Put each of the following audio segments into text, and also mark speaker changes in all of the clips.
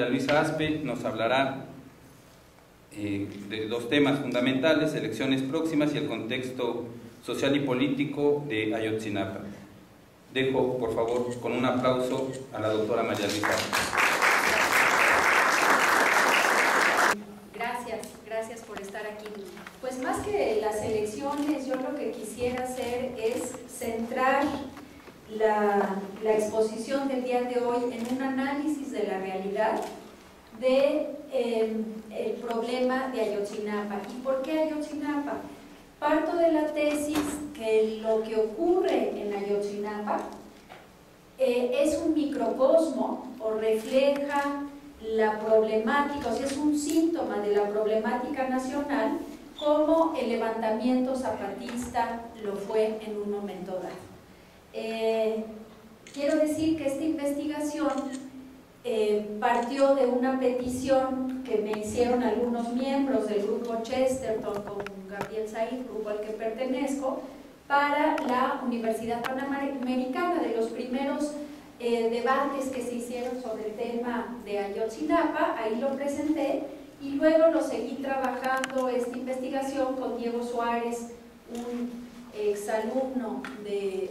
Speaker 1: María Luisa Aspe nos hablará de dos temas fundamentales: elecciones próximas y el contexto social y político de Ayotzinapa. Dejo, por favor, con un aplauso a la doctora María Luisa Aspe.
Speaker 2: Gracias por estar aquí. Pues más que las elecciones, yo lo que quisiera hacer es centrar la exposición del día de hoy en un análisis de la realidad el problema de Ayotzinapa. ¿Y por qué Ayotzinapa? Parto de la tesis que lo que ocurre en Ayotzinapa es un microcosmo o refleja la problemática, o sea, es un síntoma de la problemática nacional, como el levantamiento zapatista lo fue en un momento dado. Quiero decir que esta investigación partió de una petición que me hicieron algunos miembros del grupo Chesterton con Gabriel Said, grupo al que pertenezco, para la Universidad Panamericana, de los primeros debates que se hicieron sobre el tema de Ayotzinapa. Ahí lo presenté y luego lo seguí trabajando esta investigación con Diego Suárez, un exalumno de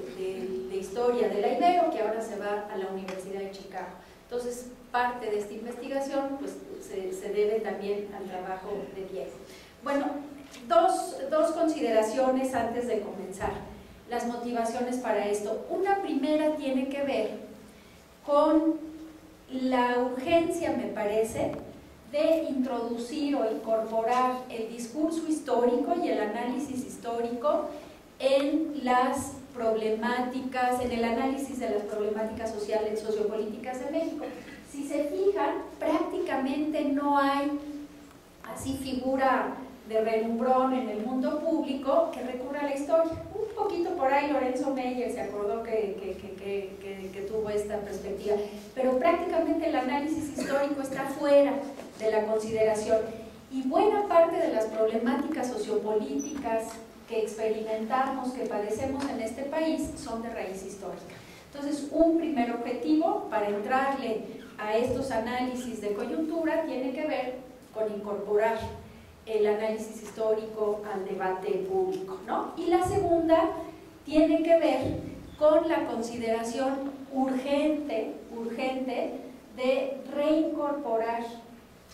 Speaker 2: Historia de la Ibero, que ahora se va a la Universidad de Chicago. Entonces, parte de esta investigación pues, se debe también al trabajo de Diego. Bueno, dos consideraciones antes de comenzar, las motivaciones para esto. Una primera tiene que ver con la urgencia, me parece, de introducir o incorporar el discurso histórico y el análisis histórico en las problemáticas, en el análisis de las problemáticas sociales, sociopolíticas de México. Si se fijan, prácticamente no hay así figura de relumbrón en el mundo público que recurra a la historia. Un poquito por ahí Lorenzo Meyer se acordó que tuvo esta perspectiva, pero prácticamente el análisis histórico está fuera de la consideración, y buena parte de las problemáticas sociopolíticas que experimentamos, que padecemos en este país, son de raíz histórica. Entonces, un primer objetivo para entrarle a estos análisis de coyuntura tiene que ver con incorporar el análisis histórico al debate público, ¿no? Y la segunda tiene que ver con la consideración urgente de reincorporar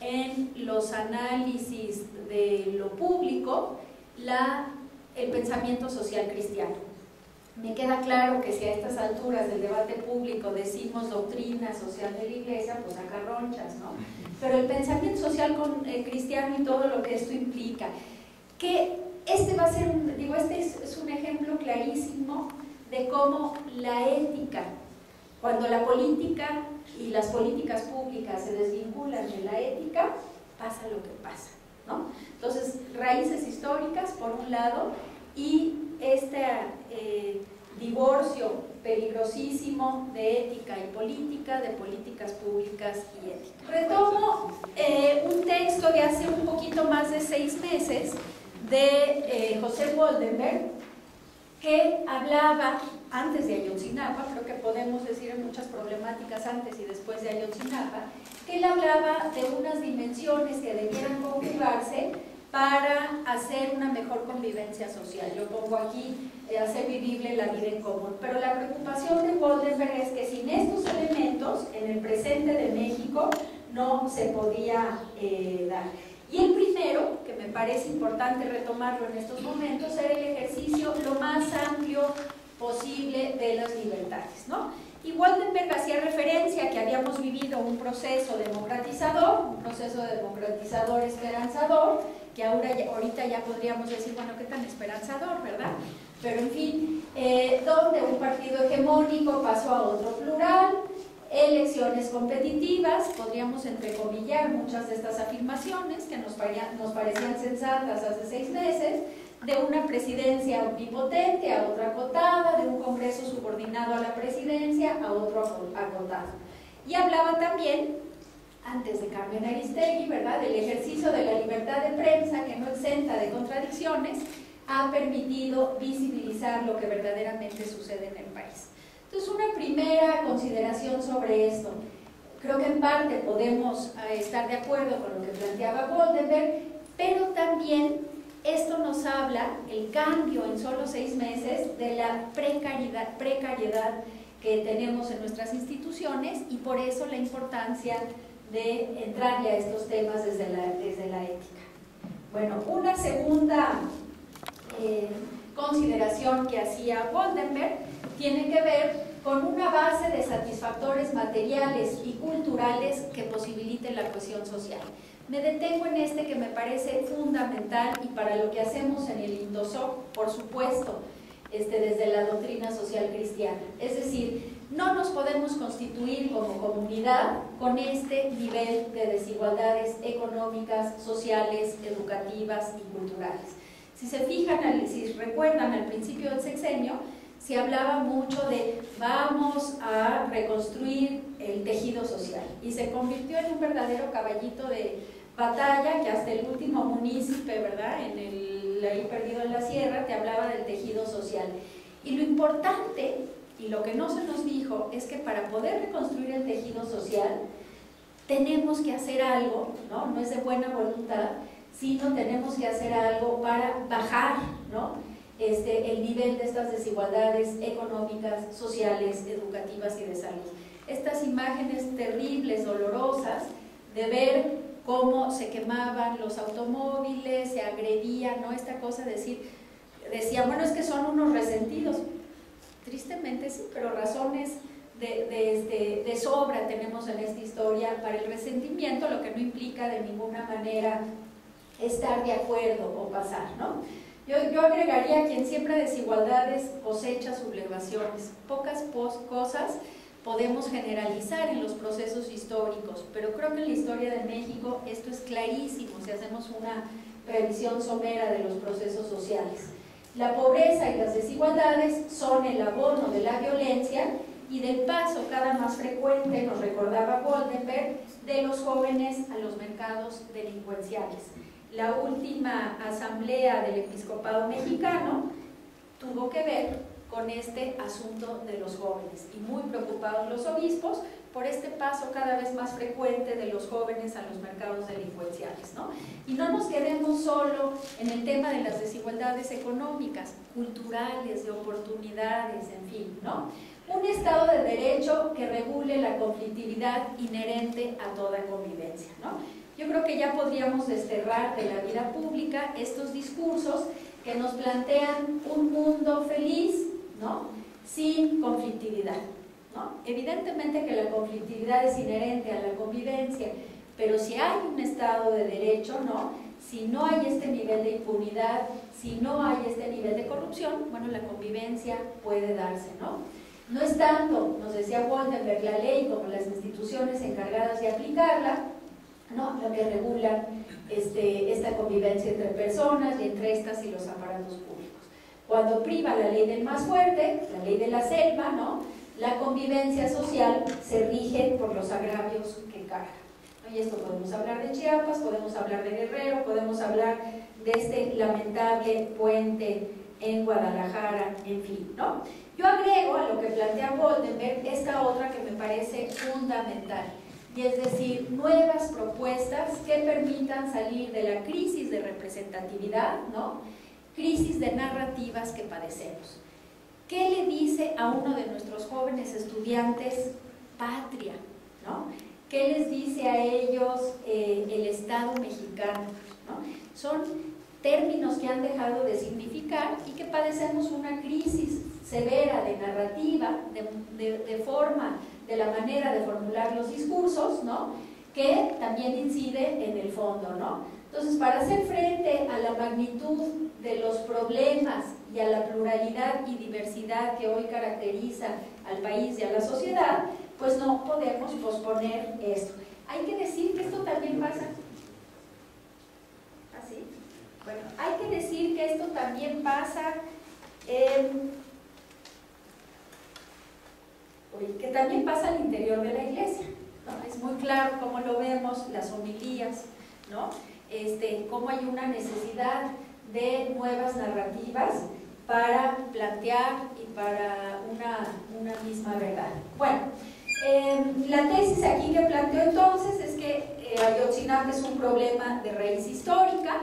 Speaker 2: en los análisis de lo público el pensamiento social cristiano. Me queda claro que si a estas alturas del debate público decimos doctrina social de la Iglesia, pues acá ronchas, ¿no? Pero el pensamiento social cristiano y todo lo que esto implica, que este va a ser este es un ejemplo clarísimo de cómo la ética, cuando la política y las políticas públicas se desvinculan de la ética, pasa lo que pasa, ¿no? Entonces, raíces históricas por un lado, y este divorcio peligrosísimo de ética y política, de políticas públicas y ética. Retomo un texto de hace un poquito más de 6 meses de José Goldenberg, que hablaba antes de Ayotzinapa, creo que podemos decir en muchas problemáticas antes y después de Ayotzinapa, que él hablaba de unas dimensiones que debieran conjugarse para hacer una mejor convivencia social. Yo pongo aquí hacer vivible la vida en común, pero la preocupación de Goldenberg es que sin estos elementos en el presente de México no se podía dar. Y el primero, que me parece importante retomarlo en estos momentos, era el ejercicio lo más amplio posible de las libertades, ¿no? Y Goldenberg hacía referencia a que habíamos vivido un proceso democratizador, esperanzador, que ahorita ya podríamos decir, bueno, qué tan esperanzador, ¿verdad? Pero en fin, donde un partido hegemónico pasó a otro plural, elecciones competitivas, podríamos entrecomillar muchas de estas afirmaciones que nos parecían sensatas hace 6 meses, de una presidencia omnipotente a otra acotada, de un congreso subordinado a la presidencia a otro acotado. Y hablaba también, antes de Carmen Aristegui, ¿verdad?, del ejercicio de la libertad de prensa, que no exenta de contradicciones, ha permitido visibilizar lo que verdaderamente sucede en el país. Entonces, una primera consideración sobre esto. Creo que en parte podemos estar de acuerdo con lo que planteaba Goldenberg, pero también esto nos habla, el cambio en solo 6 meses, de la precariedad que tenemos en nuestras instituciones, y por eso la importancia de entrarle a estos temas desde la ética. Bueno, una segunda consideración que hacía Goldenberg tiene que ver con una base de satisfactores materiales y culturales que posibiliten la cohesión social. Me detengo en este que me parece fundamental y para lo que hacemos en el INDOSOC, por supuesto, desde la doctrina social cristiana. Es decir, no nos podemos constituir como comunidad con este nivel de desigualdades económicas, sociales, educativas y culturales. Si se fijan, si recuerdan, al principio del sexenio, se hablaba mucho de vamos a reconstruir el tejido social, y se convirtió en un verdadero caballito de batalla que hasta el último munícipe, ¿verdad?, ahí perdido en la sierra, te hablaba del tejido social. Y lo importante, y lo que no se nos dijo, es que para poder reconstruir el tejido social tenemos que hacer algo, no es de buena voluntad, sino tenemos que hacer algo para bajar, ¿no?, el nivel de estas desigualdades económicas, sociales, educativas y de salud. Estas imágenes terribles, dolorosas, de ver cómo se quemaban los automóviles, se agredían, ¿no? Esta cosa de decían, bueno, es que son unos resentidos. Tristemente sí, pero razones de sobra tenemos en esta historia para el resentimiento, lo que no implica de ninguna manera estar de acuerdo o pasar, ¿no? Yo agregaría que en siempre desigualdades cosecha sublevaciones. Pocas cosas podemos generalizar en los procesos históricos, pero creo que en la historia de México esto es clarísimo si hacemos una revisión somera de los procesos sociales. La pobreza y las desigualdades son el abono de la violencia y del paso cada más frecuente, nos recordaba Goldenberg, de los jóvenes a los mercados delincuenciales. La última asamblea del episcopado mexicano tuvo que ver con este asunto de los jóvenes, y muy preocupados los obispos por este paso cada vez más frecuente de los jóvenes a los mercados delincuenciales, ¿no? Y no nos quedemos solo en el tema de las desigualdades económicas, culturales, de oportunidades, en fin, ¿no? Un Estado de Derecho que regule la conflictividad inherente a toda convivencia, ¿no? Yo creo que ya podríamos desterrar de la vida pública estos discursos que nos plantean un mundo feliz, ¿no?, sin conflictividad, ¿no? Evidentemente que la conflictividad es inherente a la convivencia, pero si hay un Estado de Derecho, ¿no?, si no hay este nivel de impunidad, si no hay este nivel de corrupción, bueno, la convivencia puede darse, ¿no? No es tanto, nos decía Goldenberg, la ley como las instituciones encargadas de aplicarla, ¿no?, lo que regulan esta convivencia entre personas y entre estas y los aparatos públicos. Cuando priva la ley del más fuerte, la ley de la selva, ¿no?, la convivencia social se rige por los agravios que carga, ¿no? Y esto podemos hablar de Chiapas, podemos hablar de Guerrero, podemos hablar de este lamentable puente en Guadalajara, en fin, ¿no? Yo agrego a lo que plantea Goldenberg esta otra que me parece fundamental, y es decir, nuevas propuestas que permitan salir de la crisis de representatividad, ¿no?, crisis de narrativas que padecemos. ¿Qué le dice a uno de nuestros jóvenes estudiantes patria, ¿no? ¿Qué les dice a ellos el Estado mexicano, ¿no? Son términos que han dejado de significar y que padecemos una crisis severa de narrativa, de forma, de la manera de formular los discursos, ¿no?, que también incide en el fondo, ¿no? Entonces, para hacer frente a la magnitud de los problemas y a la pluralidad y diversidad que hoy caracteriza al país y a la sociedad, pues no podemos posponer esto. Hay que decir que esto también pasa. ¿Así? Bueno, hay que decir que esto también pasa que también pasa al interior de la iglesia, ¿no? Es muy claro cómo lo vemos, las homilías, ¿no? Cómo hay una necesidad de nuevas narrativas para plantear y para una misma verdad. Bueno, La tesis aquí que planteo entonces es que Ayotzinapa es un problema de raíz histórica,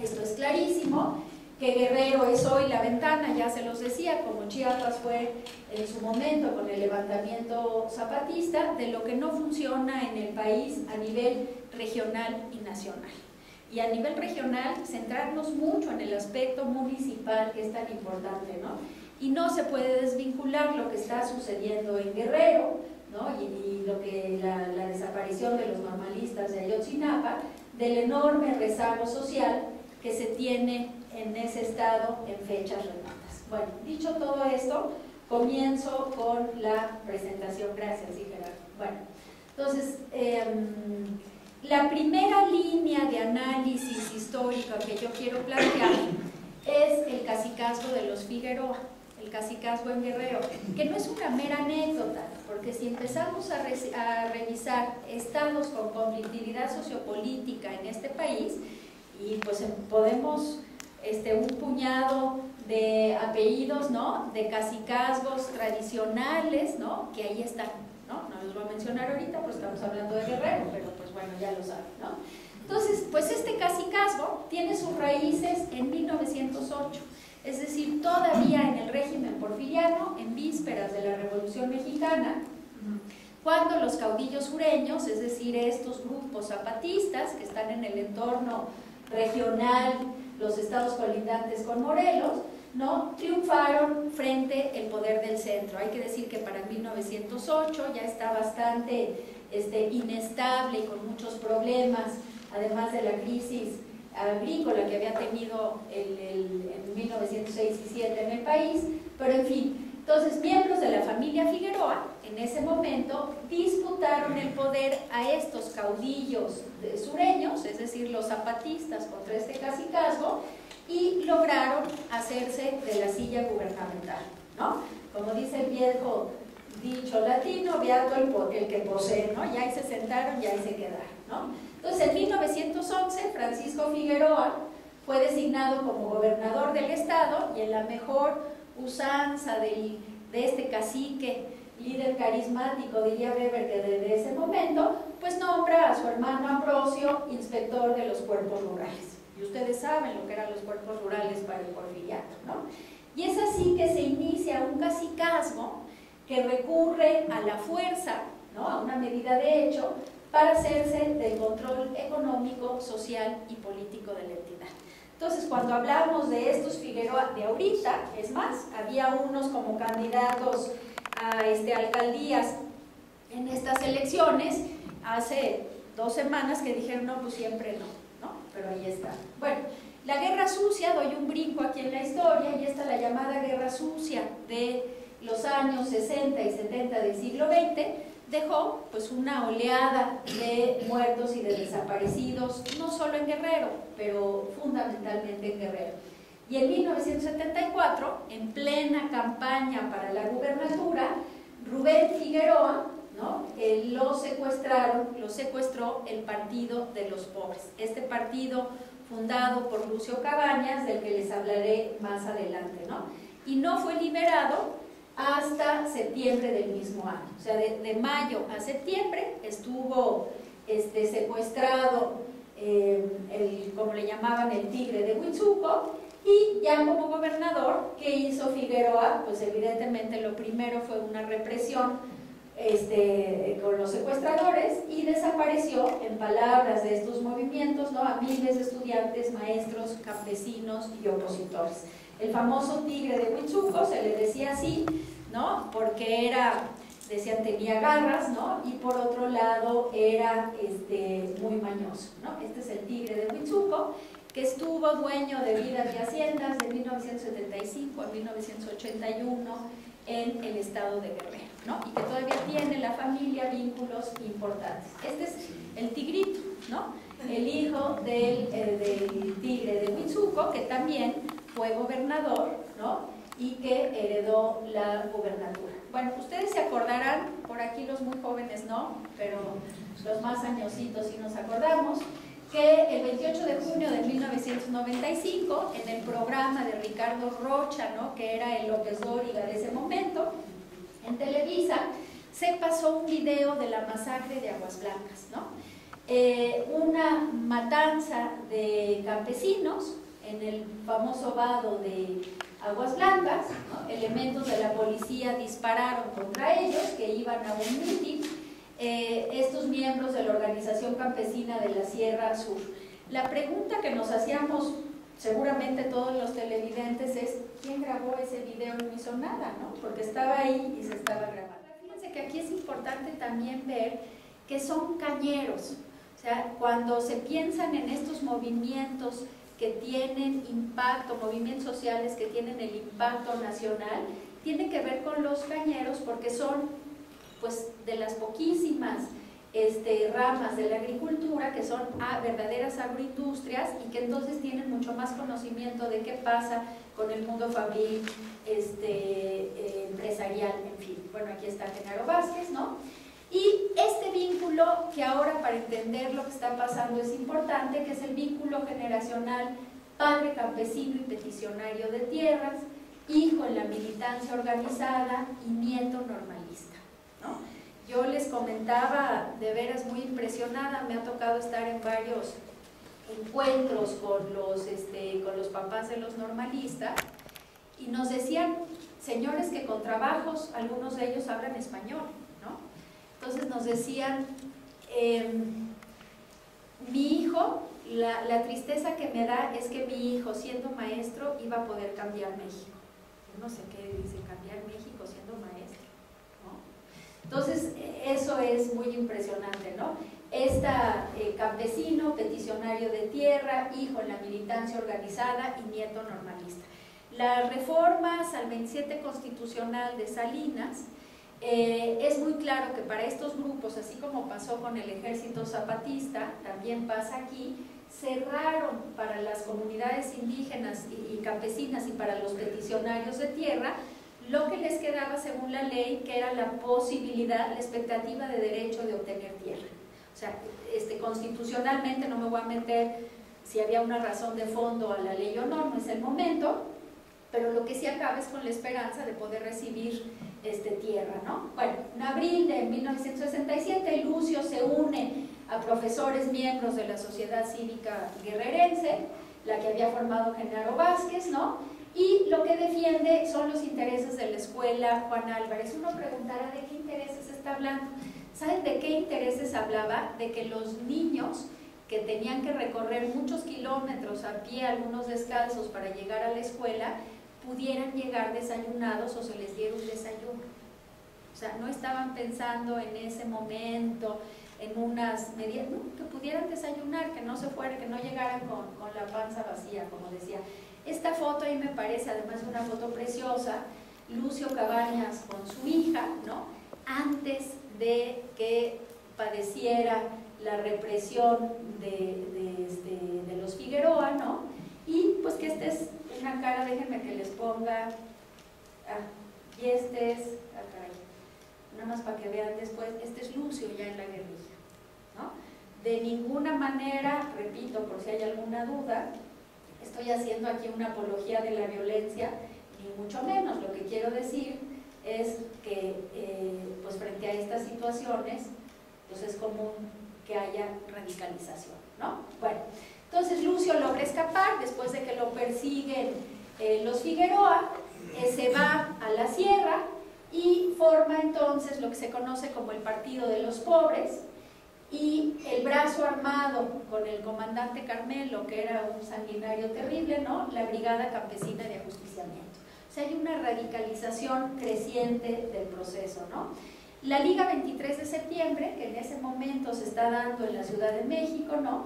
Speaker 2: esto es clarísimo, que Guerrero es hoy la ventana, ya se los decía, como Chiapas fue en su momento con el levantamiento zapatista, de lo que no funciona en el país a nivel regional y nacional. Y a nivel regional, centrarnos mucho en el aspecto municipal, que es tan importante, ¿no? Y no se puede desvincular lo que está sucediendo en Guerrero, ¿no? y lo que la desaparición de los normalistas de Ayotzinapa, del enorme rezago social que se tiene en ese estado en fechas remotas. Bueno, dicho todo esto, comienzo con la presentación. Gracias, sí, Gerardo. Bueno, entonces, la primera línea de análisis histórico que yo quiero plantear es el cacicazgo de los Figueroa, el cacicazgo en Guerrero, que no es una mera anécdota, porque si empezamos a revisar estados con conflictividad sociopolítica en este país, y pues podemos un puñado de apellidos, ¿no?, de cacicazgos tradicionales, ¿no?, que ahí están, ¿no? No los voy a mencionar ahorita, pues estamos hablando de Guerrero, pero pues bueno, ya lo saben, ¿no? Entonces, pues este cacicazgo tiene sus raíces en 1908, es decir, todavía en el régimen porfiriano, en vísperas de la Revolución Mexicana, cuando los caudillos sureños, es decir, estos grupos zapatistas que están en el entorno regional, los estados colindantes con Morelos, ¿no?, triunfaron frente al poder del centro. Hay que decir que para 1908 ya está bastante inestable y con muchos problemas, además de la crisis agrícola que había tenido en 1906 y 7 en el país, pero en fin. Entonces, miembros de la familia Figueroa, en ese momento, disputaron el poder a estos caudillos sureños, es decir, los zapatistas contra este cacicazgo, y lograron hacerse de la silla gubernamental, ¿no? Como dice el viejo dicho latino, beato el que posee, ¿no? Ya ahí se sentaron, ya ahí se quedaron, ¿no? Entonces, en 1911, Francisco Figueroa fue designado como gobernador del estado, y en la mejor usanza de este cacique, líder carismático, diría Weber, que desde ese momento, pues nombra a su hermano Ambrosio inspector de los cuerpos rurales. Y ustedes saben lo que eran los cuerpos rurales para el porfiriato, ¿no? Y es así que se inicia un cacicazgo que recurre a la fuerza, ¿no?, a una medida de hecho, para hacerse del control económico, social y político de la entidad. Entonces, cuando hablamos de estos Figueroa de ahorita, es más, había unos como candidatos a alcaldías en estas elecciones, hace 2 semanas que dijeron, no, pues siempre no, ¿no? Pero ahí está. Bueno, la guerra sucia, doy un brinco aquí en la historia, y esta la llamada guerra sucia de los años 60 y 70 del siglo XX, dejó pues una oleada de muertos y de desaparecidos, no solo en Guerrero, pero fundamentalmente en Guerrero. Y en 1974, en plena campaña para la gubernatura, Rubén Figueroa, ¿no?, lo secuestró el Partido de los Pobres, este partido fundado por Lucio Cabañas, del que les hablaré más adelante, ¿no? Y no fue liberado hasta septiembre del mismo año. O sea, de mayo a septiembre estuvo secuestrado como le llamaban, el tigre de Huitzuco, y ya como gobernador, ¿qué hizo Figueroa? Pues evidentemente lo primero fue una represión con los secuestradores, y desapareció, en palabras de estos movimientos, ¿no?, a miles de estudiantes, maestros, campesinos y opositores. El famoso tigre de Huitzuco se le decía así, ¿no?, porque decían, tenía garras, ¿no?, y por otro lado era muy mañoso, ¿no? Este es el tigre de Huitzuco, que estuvo dueño de vidas y haciendas de 1975 a 1981 en el estado de Guerrero, ¿no?, y que todavía tiene la familia vínculos importantes. Este es el tigrito, ¿no?, el hijo del tigre de Huitzuco, que también fue gobernador, ¿no?, y que heredó la gubernatura. Bueno, ustedes se acordarán, por aquí los muy jóvenes no, pero los más añositos sí nos acordamos, que el 28 de junio de 1995, en el programa de Ricardo Rocha, ¿no?, que era el López Dóriga de ese momento, en Televisa, se pasó un video de la masacre de Aguas Blancas, ¿no? Una matanza de campesinos en el famoso vado de Aguas Blancas, ¿no? Elementos de la policía dispararon contra ellos que iban a un mitin, estos miembros de la organización campesina de la Sierra Sur. La pregunta que nos hacíamos seguramente todos los televidentes es: ¿quién grabó ese video? No hizo nada, ¿no? Porque estaba ahí y se estaba grabando. Fíjense que aquí es importante también ver que son cañeros. O sea, cuando se piensan en estos movimientos que tienen impacto, movimientos sociales que tienen el impacto nacional, tiene que ver con los cañeros, porque son pues de las poquísimas ramas de la agricultura que son verdaderas agroindustrias y que entonces tienen mucho más conocimiento de qué pasa con el mundo fabril, empresarial, en fin. Bueno, aquí está Genaro Vázquez, ¿no? Y este vínculo que ahora, para entender lo que está pasando, es importante, que es el vínculo generacional padre campesino y peticionario de tierras, hijo en la militancia organizada y nieto normalista, ¿no? Yo les comentaba, de veras muy impresionada, me ha tocado estar en varios encuentros con los papás de los normalistas, y nos decían, señores, que con trabajos algunos de ellos hablan español, ¿no? Entonces nos decían, mi hijo, la tristeza que me da es que mi hijo, siendo maestro, iba a poder cambiar México. Yo no sé qué dice cambiar México siendo maestro, ¿no? Entonces eso es muy impresionante, ¿no? Campesino, peticionario de tierra, hijo en la militancia organizada y nieto normalista. Las reformas al 27 constitucional de Salinas, es muy claro que para estos grupos, así como pasó con el ejército zapatista, también pasa aquí, cerraron para las comunidades indígenas y campesinas y para los peticionarios de tierra lo que les quedaba según la ley, que era la posibilidad, la expectativa de derecho de obtener tierra. O sea, constitucionalmente, no me voy a meter si había una razón de fondo a la ley o no, no es el momento, pero lo que sí acaba es con la esperanza de poder recibir tierra, ¿no? Bueno, en abril de 1967 Lucio se une a profesores miembros de la Sociedad Cívica Guerrerense, la que había formado Genaro Vázquez, ¿no? Y lo que defiende son los intereses de la escuela Juan Álvarez. Uno preguntará, ¿de qué intereses está hablando? ¿Saben de qué intereses hablaba? De que los niños que tenían que recorrer muchos kilómetros a pie, algunos descalzos, para llegar a la escuela, pudieran llegar desayunados o se les diera un desayuno. O sea, no estaban pensando en ese momento en unas medidas, no, que pudieran desayunar, que no se fuera, que no llegaran con la panza vacía, como decía. Esta foto ahí me parece, además de una foto preciosa, Lucio Cabañas con su hija, ¿no? Antes de que padeciera la represión de los Figueroa, ¿no? Y pues que esta es una cara, déjenme que les ponga, y caray, nada más para que vean después, este es Lucio ya en la guerrilla, ¿no? De ninguna manera, repito, por si hay alguna duda, estoy haciendo aquí una apología de la violencia, ni mucho menos. Lo que quiero decir es que pues frente a estas situaciones, pues es común que haya radicalización, ¿no? Bueno, entonces Lucio logra escapar después de que lo persiguen los Figueroa, se va a la sierra y forma entonces lo que se conoce como el Partido de los Pobres, y el brazo armado con el comandante Carmelo, que era un sanguinario terrible, ¿no? La Brigada Campesina de Ajusticiamiento. O sea, hay una radicalización creciente del proceso, ¿no? La Liga 23 de septiembre, que en ese momento se está dando en la Ciudad de México, ¿no?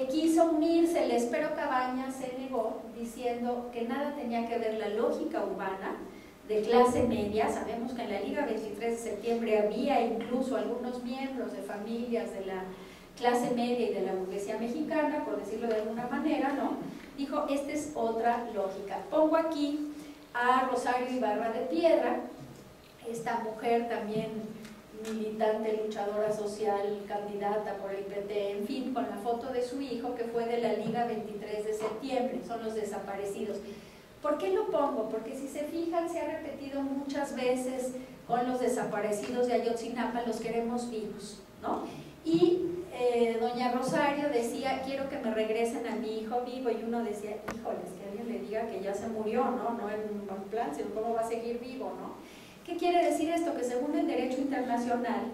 Speaker 2: Quiso unirse, pero Cabañas se negó, diciendo que nada tenía que ver la lógica urbana de clase media. Sabemos que en la Liga 23 de septiembre había incluso algunos miembros de familias de la clase media y de la burguesía mexicana, por decirlo de alguna manera, ¿no? Dijo, esta es otra lógica. Pongo aquí a Rosario Ibarra de Piedra, esta mujer también militante, luchadora social, candidata por el PT, en fin, con la foto de su hijo, que fue de la Liga 23 de septiembre, son los desaparecidos. ¿Por qué lo pongo? Porque si se fijan, se ha repetido muchas veces con los desaparecidos de Ayotzinapa, los queremos vivos, ¿no? Y doña Rosario decía, quiero que me regresen a mi hijo vivo, y uno decía, híjoles, que alguien le diga que ya se murió, ¿no? No en un plan, sino cómo va a seguir vivo, ¿no? ¿Qué quiere decir esto? Que según el derecho internacional,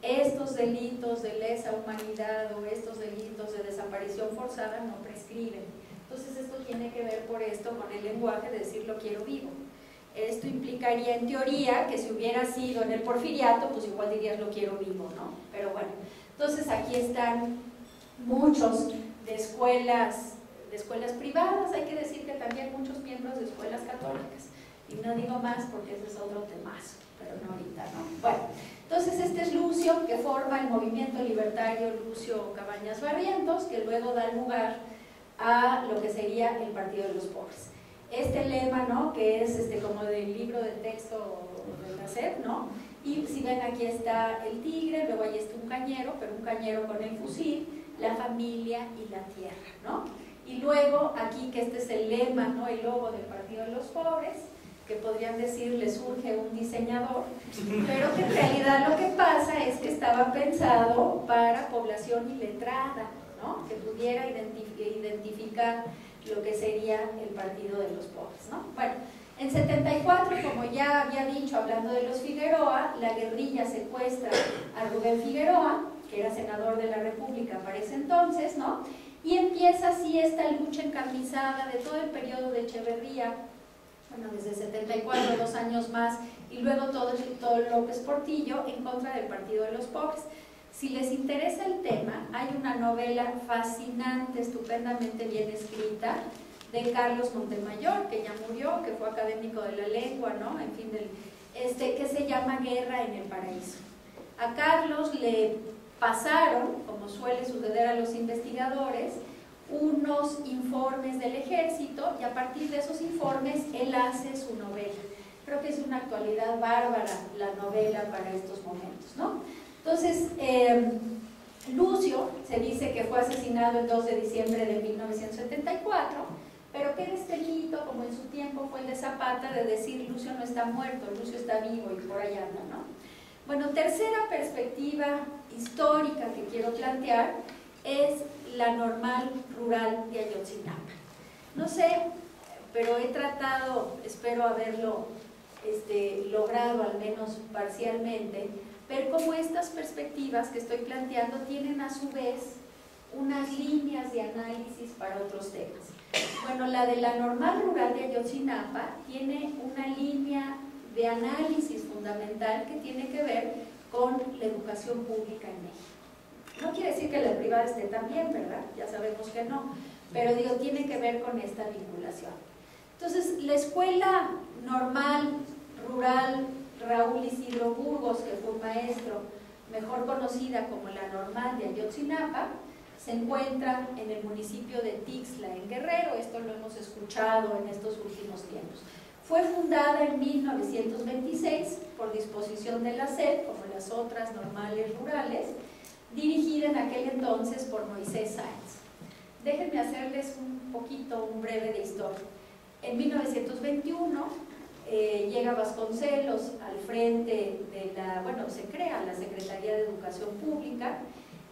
Speaker 2: estos delitos de lesa humanidad o estos delitos de desaparición forzada no prescriben. Entonces esto tiene que ver por esto con el lenguaje de decir lo quiero vivo. Esto implicaría en teoría que si hubiera sido en el porfiriato, pues igual dirías lo quiero vivo, ¿no? Pero bueno, entonces aquí están muchos de escuelas privadas, hay que decir que también muchos miembros de escuelas católicas. Y no digo más porque ese es otro temazo, pero no ahorita, ¿no? Bueno, entonces este es Lucio, que forma el movimiento libertario Lucio Cabañas Barrientos, que luego da lugar a lo que sería el Partido de los Pobres. Este lema, ¿no?, que es como del libro de texto de la SED, ¿no? Y si ven, aquí está el tigre, luego ahí está un cañero, pero un cañero con el fusil, la familia y la tierra, ¿no? Y luego aquí, que este es el lema, ¿no?, el logo del Partido de los Pobres, que podrían decir le surge un diseñador, pero que en realidad lo que pasa es que estaba pensado para población iletrada, ¿no?, que pudiera identificar lo que sería el Partido de los Pobres, ¿no? Bueno, en 74, como ya había dicho, hablando de los Figueroa, la guerrilla secuestra a Rubén Figueroa, que era senador de la República para ese entonces, ¿no? Y empieza así esta lucha encarnizada de todo el periodo de Echeverría, bueno, desde 74, 2 años más, y luego todo López Portillo en contra del Partido de los Pobres. Si les interesa el tema, hay una novela fascinante, estupendamente bien escrita, de Carlos Montemayor, que ya murió, que fue académico de la lengua, ¿no? En fin, que se llama Guerra en el Paraíso. A Carlos le pasaron, como suele suceder a los investigadores, unos informes del ejército, y a partir de esos informes él hace su novela. Creo que es una actualidad bárbara la novela para estos momentos, ¿no? Entonces, Lucio se dice que fue asesinado el 2 de diciembre de 1974, pero queda este mito, como en su tiempo fue el de Zapata, de decir Lucio no está muerto, Lucio está vivo y por ahí anda, ¿no? Bueno, tercera perspectiva histórica que quiero plantear es la normal rural de Ayotzinapa. No sé, pero he tratado, espero haberlo logrado al menos parcialmente, ver cómo estas perspectivas que estoy planteando tienen a su vez unas líneas de análisis para otros temas. Bueno, la de la normal rural de Ayotzinapa tiene una línea de análisis fundamental que tiene que ver con la educación pública en México. No quiere decir que la privada esté también, ¿verdad? Ya sabemos que no, pero digo, tiene que ver con esta vinculación. Entonces, la escuela normal rural Raúl Isidro Burgos, que fue un maestro, mejor conocida como la normal de Ayotzinapa, se encuentra en el municipio de Tixla, en Guerrero. Esto lo hemos escuchado en estos últimos tiempos. Fue fundada en 1926 por disposición de la SED, como las otras normales rurales, dirigida en aquel entonces por Moisés Sáenz. Déjenme hacerles un breve de historia. En 1921 llega Vasconcelos al frente de se crea la Secretaría de Educación Pública,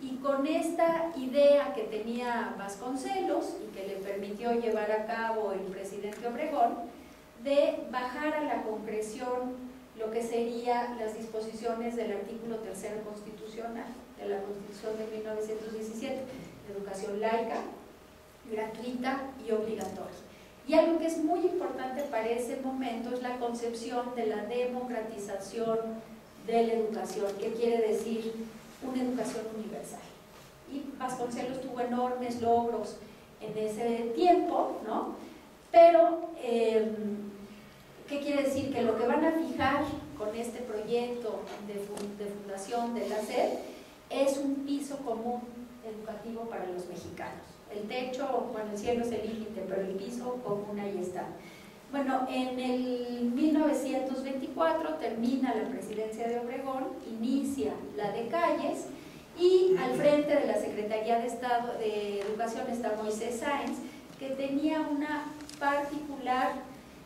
Speaker 2: y con esta idea que tenía Vasconcelos y que le permitió llevar a cabo el presidente Obregón, de bajar a la concreción lo que serían las disposiciones del artículo 3º constitucional de la Constitución de 1917, educación laica, gratuita y obligatoria. Y algo que es muy importante para ese momento es la concepción de la democratización de la educación, que quiere decir una educación universal. Y Vasconcelos tuvo enormes logros en ese tiempo, ¿no? Pero, ¿qué quiere decir? Que lo que van a fijar con este proyecto de fundación de la SED es un piso común educativo para los mexicanos. El techo, bueno, el cielo es el límite, pero el piso común ahí está. Bueno, en el 1924 termina la presidencia de Obregón, inicia la de Calles, y al frente de la Secretaría de Estado de Educación está Moisés Sáenz, que tenía una particular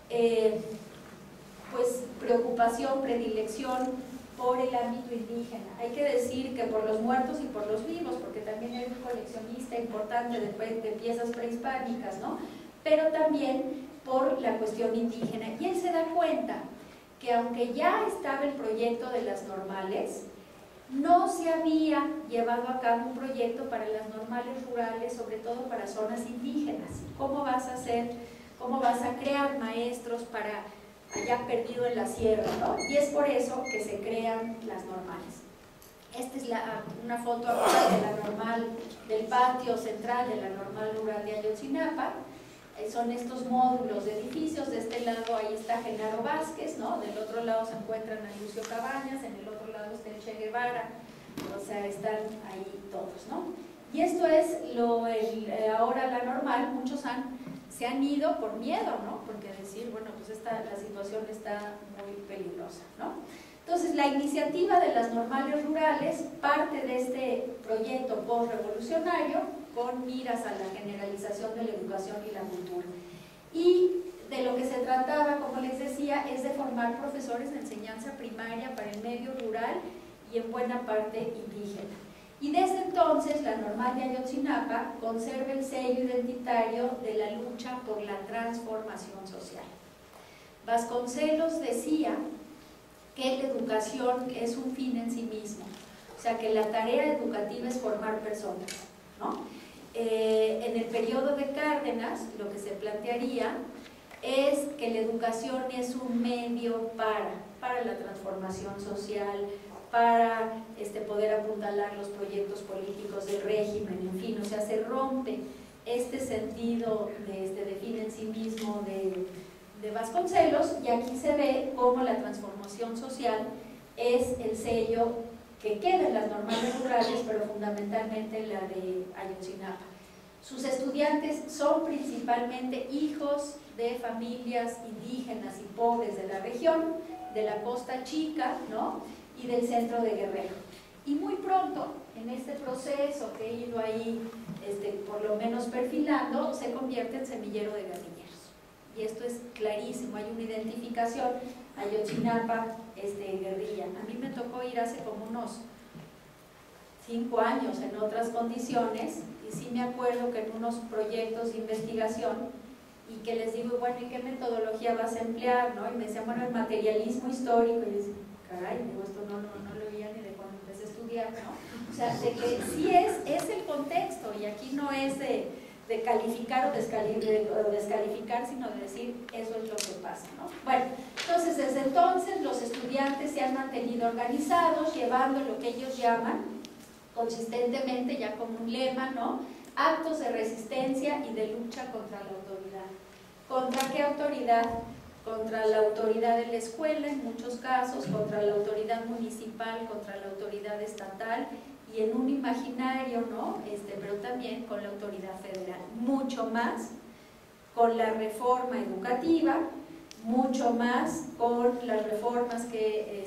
Speaker 2: pues preocupación, predilección por el ámbito indígena. Hay que decir que por los muertos y por los vivos, porque también es un coleccionista importante de piezas prehispánicas, ¿no? Pero también por la cuestión indígena. Y él se da cuenta que aunque ya estaba el proyecto de las normales, no se había llevado a cabo un proyecto para las normales rurales, sobre todo para zonas indígenas. ¿Cómo vas a hacer, cómo vas a crear maestros para allá perdido en la sierra, ¿no? Y es por eso que se crean las normales. Esta es una foto actual de la normal, del patio central de la normal rural de Ayotzinapa. Son estos módulos de edificios. De este lado ahí está Genaro Vázquez, ¿no? Del otro lado se encuentran a Lucio Cabañas, en el otro lado está el Che Guevara, o sea, están ahí todos, ¿no? Y esto es ahora la normal. Muchos se han ido por miedo, ¿no? Porque decir, bueno, pues la situación está muy peligrosa, ¿no? Entonces, la iniciativa de las normales rurales parte de este proyecto post-revolucionario con miras a la generalización de la educación y la cultura. Y de lo que se trataba, como les decía, es de formar profesores de enseñanza primaria para el medio rural y en buena parte indígena. Y desde entonces la normal de Ayotzinapa conserva el sello identitario de la lucha por la transformación social. Vasconcelos decía que la educación es un fin en sí mismo, o sea que la tarea educativa es formar personas, ¿no? En el periodo de Cárdenas lo que se plantearía es que la educación es un medio para la transformación social, para poder apuntalar los proyectos políticos del régimen, en fin, o sea, se rompe este sentido de fin en sí mismo de Vasconcelos, y aquí se ve cómo la transformación social es el sello que queda en las normales rurales, pero fundamentalmente la de Ayotzinapa. Sus estudiantes son principalmente hijos de familias indígenas y pobres de la región, de la Costa Chica, ¿no? Y del centro de Guerrero. Y muy pronto, en este proceso que he ido ahí por lo menos perfilando, se convierte en semillero de guerrilleros. Y esto es clarísimo, hay una identificación, Ayotzinapa, guerrilla. A mí me tocó ir hace como unos 5 años en otras condiciones, y sí me acuerdo que en unos proyectos de investigación, y que les digo, bueno, ¿y qué metodología vas a emplear? ¿No? Y me decían, bueno, el materialismo histórico, y yo decía, caray, digo, esto no lo veía ni de cuando empecé a estudiar, ¿no? O sea, de que sí es el contexto, y aquí no es de calificar o descalificar, sino de decir, eso es lo que pasa, ¿no? Bueno, entonces desde entonces los estudiantes se han mantenido organizados, llevando lo que ellos llaman consistentemente, ya como un lema, ¿no? Actos de resistencia y de lucha contra la autoridad. ¿Contra qué autoridad? Contra la autoridad de la escuela, en muchos casos, contra la autoridad municipal, contra la autoridad estatal, y en un imaginario, ¿no? Pero también con la autoridad federal. Mucho más con la reforma educativa, mucho más con las reformas que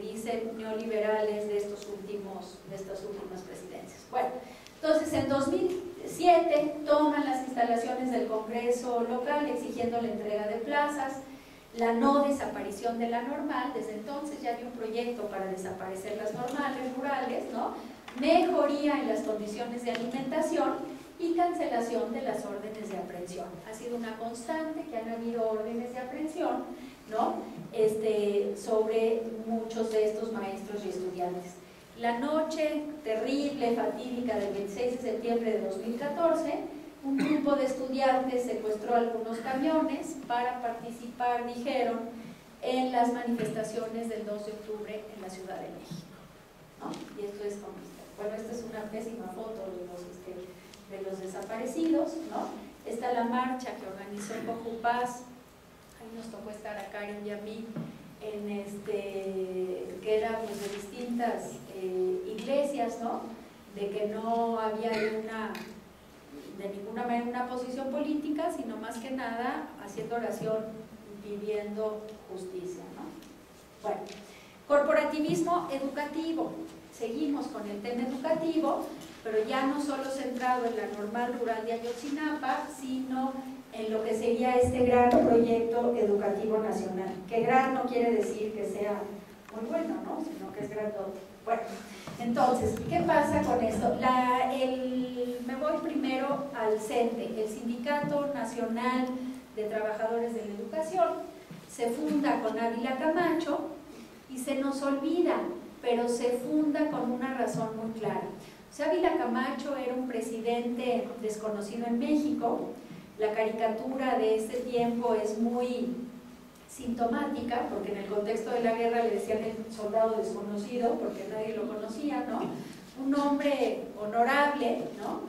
Speaker 2: dicen neoliberales de estas últimas presidencias. Bueno, entonces en 2007 toman las instalaciones del Congreso local exigiendo la entrega de plazas, la no desaparición de la normal. Desde entonces ya había un proyecto para desaparecer las normales rurales, ¿no? Mejoría en las condiciones de alimentación y cancelación de las órdenes de aprehensión. Ha sido una constante que han habido órdenes de aprehensión, ¿no? Sobre muchos de estos maestros y estudiantes. La noche terrible, fatídica del 26 de septiembre de 2014, un grupo de estudiantes secuestró algunos camiones para participar, dijeron, en las manifestaciones del 2 de octubre en la Ciudad de México, ¿no? Y esto es como, bueno, esta es una pésima foto de los desaparecidos, ¿no? Está la marcha que organizó Cojupaz, ahí nos tocó estar a Karen y a mí, que era pues, de distintas iglesias, ¿no? De que no había de ninguna manera una posición política, sino más que nada haciendo oración y pidiendo justicia, ¿no? Bueno, corporativismo educativo. Seguimos con el tema educativo, pero ya no solo centrado en la normal rural de Ayotzinapa, sino en lo que sería este gran proyecto educativo nacional, que gran no quiere decir que sea muy bueno, ¿no? Sino que es grandote. Bueno, entonces, ¿qué pasa con esto? Me voy primero al CENTE, el Sindicato Nacional de Trabajadores de la Educación. Se funda con Ávila Camacho y se nos olvida, pero se funda con una razón muy clara. O sea, Ávila Camacho era un presidente desconocido en México. La caricatura de este tiempo es muy sintomática, porque en el contexto de la guerra le decían el soldado desconocido, porque nadie lo conocía, ¿no? Un hombre honorable, ¿no?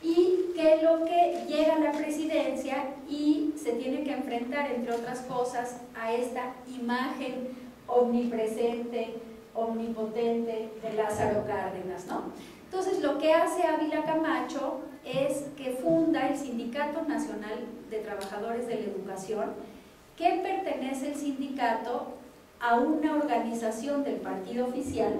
Speaker 2: Y que lo que llega a la presidencia y se tiene que enfrentar, entre otras cosas, a esta imagen omnipresente, omnipotente de Lázaro Cárdenas, ¿no? Entonces, lo que hace Ávila Camacho es que funda el Sindicato Nacional de Trabajadores de la Educación, que pertenece el sindicato a una organización del partido oficial,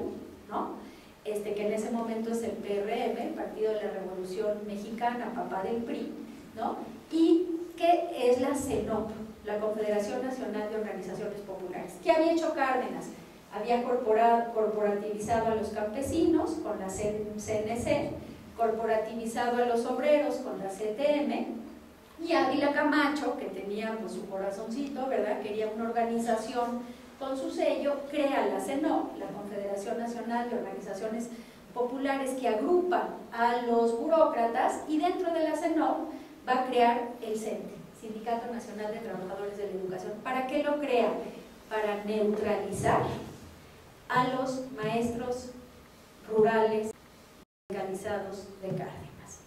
Speaker 2: ¿no? Que en ese momento es el PRM, el Partido de la Revolución Mexicana, papá del PRI, ¿no? Y que es la CENOP, la Confederación Nacional de Organizaciones Populares. ¿Qué había hecho Cárdenas? Había corporativizado a los campesinos con la CNC, corporativizado a los obreros con la CTM, y Ávila Camacho, que tenía pues su corazoncito, ¿verdad? Quería una organización con su sello, crea la CENOP, la Confederación Nacional de Organizaciones Populares, que agrupa a los burócratas, y dentro de la CENOP va a crear el CENTE, Sindicato Nacional de Trabajadores de la Educación. ¿Para qué lo crea? Para neutralizar a los maestros rurales radicalizados de Cárdenas.